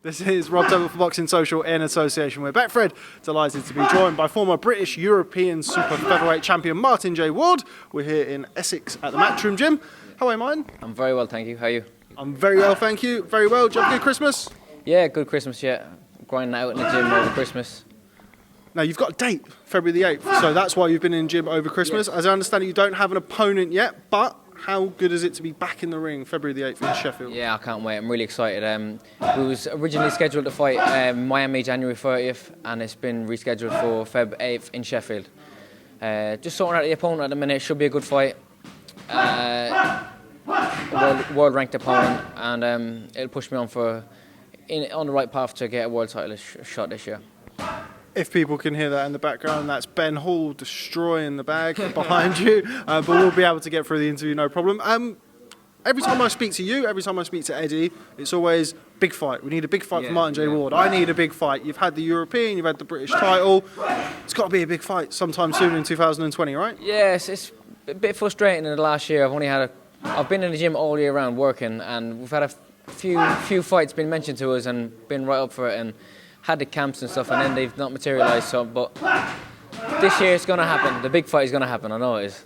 This is Rob Table for Boxing Social in association with Betfred. Delighted to be joined by former British European Super Featherweight Champion Martin J. Ward. We're here in Essex at the Matchroom Gym. How are you, Martin? I'm very well, thank you. How are you? I'm very well, thank you. Very well. Did you have a good Christmas? Yeah, good Christmas, yeah. Grinding out in the gym over Christmas. Now, you've got a date, February the 8th, so that's why you've been in gym over Christmas. Yes. As I understand it, you don't have an opponent yet, but how good is it to be back in the ring February the 8th in Sheffield? Yeah, I can't wait. I'm really excited. We was originally scheduled to fight Miami January 30th, and it's been rescheduled for Feb 8th in Sheffield. Just sorting out the opponent at the minute. Should be a good fight. World ranked opponent, and it'll push me on on the right path to get a world title shot this year. If people can hear that in the background, that's Ben Hall destroying the bag behind you, but we'll be able to get through the interview, no problem. Every time I speak to you, every time I speak to Eddie, it's always big fight. We need a big fight for Martin J. Ward. I need a big fight. You've had the European, you've had the British title. It's got to be a big fight sometime soon in 2020, right? Yes, it's a bit frustrating in the last year. I've been in the gym all year round working, and we've had a few fights been mentioned to us and been right up for it, and had the camps and stuff, and then they've not materialised. So, but this year it's going to happen. The big fight is going to happen. I know it is.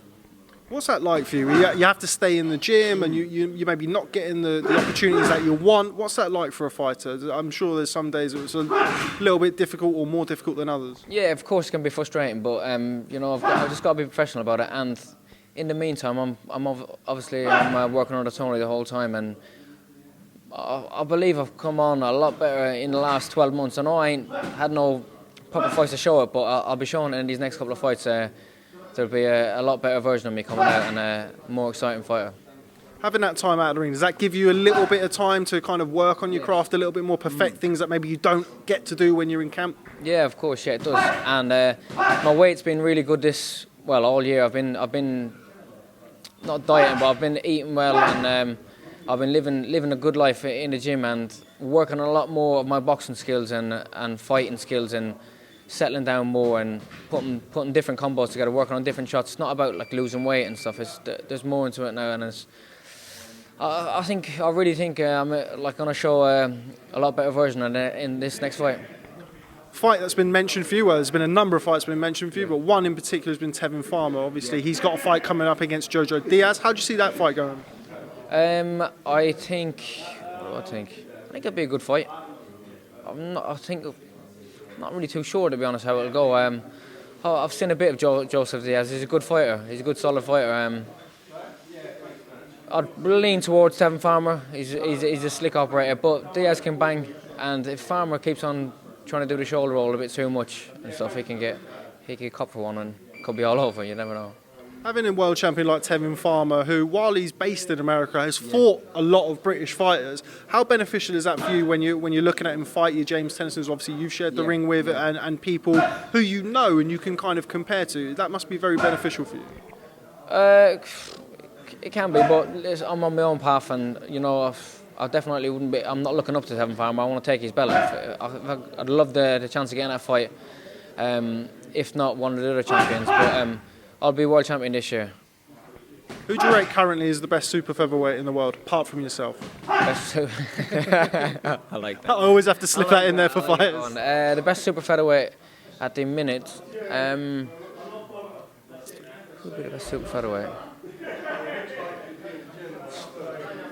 What's that like for you? You have to stay in the gym, and you maybe not getting the opportunities that you want. What's that like for a fighter? I'm sure there's some days it's a little bit difficult or more difficult than others. Yeah, of course it can be frustrating, but I've just got to be professional about it. And in the meantime, I'm working on the Tony the whole time, and I believe I've come on a lot better in the last 12 months. I know I ain't had no proper fights to show it, but I'll be showing it in these next couple of fights. There'll be a lot better version of me coming out, and a more exciting fighter. Having that time out of the ring, does that give you a little bit of time to kind of work on your craft a little bit more, perfect things that maybe you don't get to do when you're in camp? Yeah, of course, yeah, it does. And my weight's been really good all year. I've been not dieting, but I've been eating well, and I've been living a good life in the gym and working on a lot more of my boxing skills and fighting skills and settling down more and putting different combos together, working on different shots. It's not about like losing weight and stuff. There's more into it now, and I really think I'm going to show a lot better version of it in this next fight. Fight that's been mentioned for you, well, there's been a number of fights been mentioned for you, but one in particular has been Tevin Farmer. Obviously, he's got a fight coming up against Jojo Diaz. How do you see that fight going? I think it'll be a good fight. I'm not really too sure, to be honest, how it'll go. I've seen a bit of Joseph Diaz. He's a good fighter. He's a good, solid fighter. I'd lean towards Tevin Farmer. He's a slick operator, but Diaz can bang. And if Farmer keeps on trying to do the shoulder roll a bit too much and stuff, he can get caught for one and could be all over. You never know. Having a world champion like Tevin Farmer, who, while he's based in America, has fought a lot of British fighters, how beneficial is that for you when you're looking at him fight? Your James Tennyson's obviously you've shared the ring with, and people who you know and you can kind of compare to. That must be very beneficial for you. It can be, but I'm on my own path, and I definitely wouldn't be. I'm not looking up to Tevin Farmer. I want to take his belt. I'd love the chance of getting that fight. If not one of the other champions, but I'll be world champion this year. Who do you rate currently as the best super featherweight in the world, apart from yourself? I like that. I always have to slip that in there for fighters. The best super featherweight at the minute. Who would be the best super featherweight?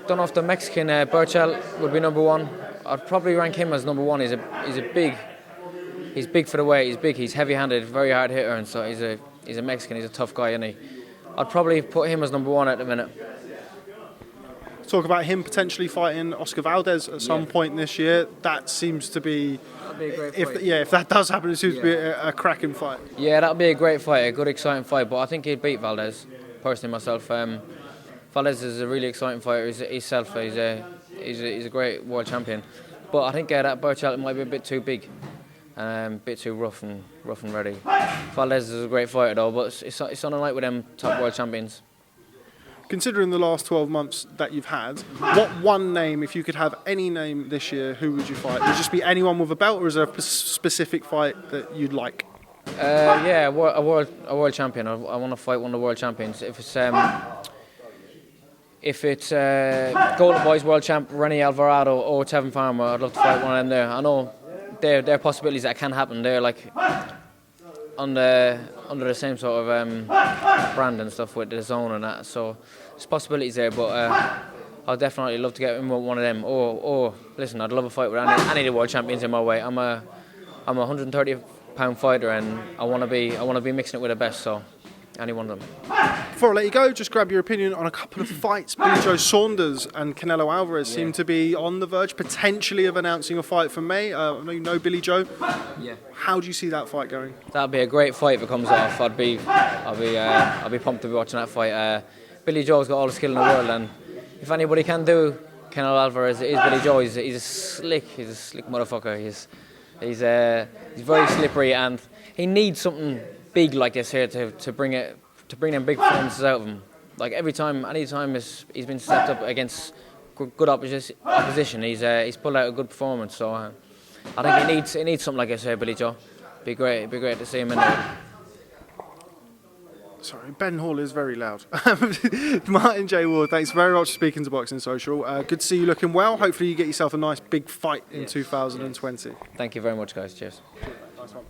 Don't know if the Mexican Burchell would be number one. I'd probably rank him as number one. He's big for the weight. He's big. He's heavy-handed, very hard hitter, and so he's a Mexican. He's a tough guy, isn't he? I'd probably put him as number one at the minute. Talk about him potentially fighting Oscar Valdez at some point this year. That seems to be. That'd be a great fight. If that does happen, it seems to be a cracking fight. Yeah, that'd be a great fight, a good, exciting fight. But I think he'd beat Valdez, personally myself. Valdez is a really exciting fighter. He's a great world champion. But I think that Burchell might be a bit too big. A bit too rough and ready. Valdez is a great fighter though, but it's on a night with them top world champions. Considering the last 12 months that you've had, what one name, if you could have any name this year, who would you fight? Would it just be anyone with a belt, or is there a specific fight that you'd like? A world champion. I want to fight one of the world champions. If it's if it's Golden Boys World Champ Rennie Alvarado or Tevin Farmer, I'd love to fight one of them there. I know they're possibilities that can happen. They're like under the same sort of brand and stuff with the zone and that. So there's possibilities there, but I'd definitely love to get in with one of them. Or listen, I'd love a fight with any of the world champions in my way. I'm a 130-pound fighter, and I want to be mixing it with the best. So any one of them. Before I let you go, just grab your opinion on a couple of fights. Saunders and Canelo-Alvarez seem to be on the verge, potentially, of announcing a fight for May. I know you know Billy Joe. Yeah. How do you see that fight going? That'd be a great fight if it comes off. I'd be pumped to be watching that fight. Billy Joe's got all the skill in the world, and if anybody can do Canelo-Alvarez, it is Billy Joe. He's a slick motherfucker. He's very slippery, and he needs something big like this here to bring them big performances out of him. Like anytime he's been stepped up against good opposition, he's pulled out a good performance. So I think he needs something like this here, Billy Joe. Be great to see him in there. Sorry, Ben Hall is very loud. Martin J. Ward, thanks very much for speaking to Boxing Social. Good to see you looking well. Hopefully you get yourself a nice big fight in 2020. Thank you very much, guys. Cheers. Nice one.